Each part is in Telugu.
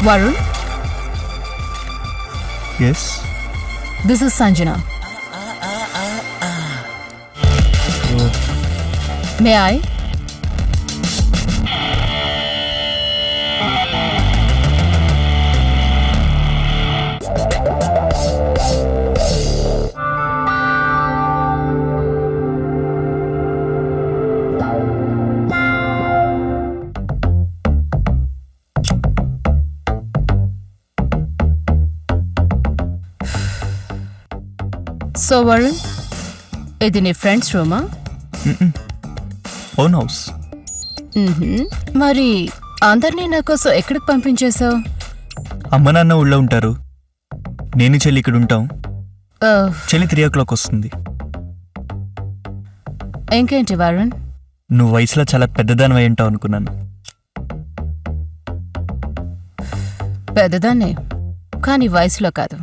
Varun, Yes. this is Sanjana. May I? So Varun, ఇది నీ ఫ్రెండ్స్ రూమా? Own house. మరి అందరినీ నా కోసం ఎక్కడికి పంపించేశావు? అమ్మ నాన్న ఊళ్ళో ఉంటారు, నేను చెల్లి ఇక్కడ ఉంటాం. చెల్లి 3 o'clock వస్తుంది. ఇంకేంటి వరుణ్? నువ్వు వయసులో చాలా పెద్దదానివై ఉంటావు అనుకున్నాను. పెద్దదాన్నే, కానీ వయసులో కాదు.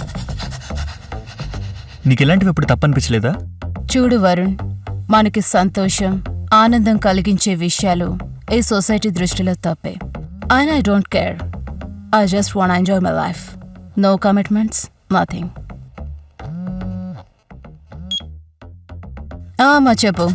నీకు ఇలాంటివి ఎప్పుడు తప్పనిపించలేదా? చూడు వరుణ్, మనకి సంతోషం, ఆనందం కలిగించే విషయాలు ఈ సొసైటీ దృష్టిలో తప్పే. And I don't care. I just want enjoy my life. No commitments, nothing. మా చెప్పు.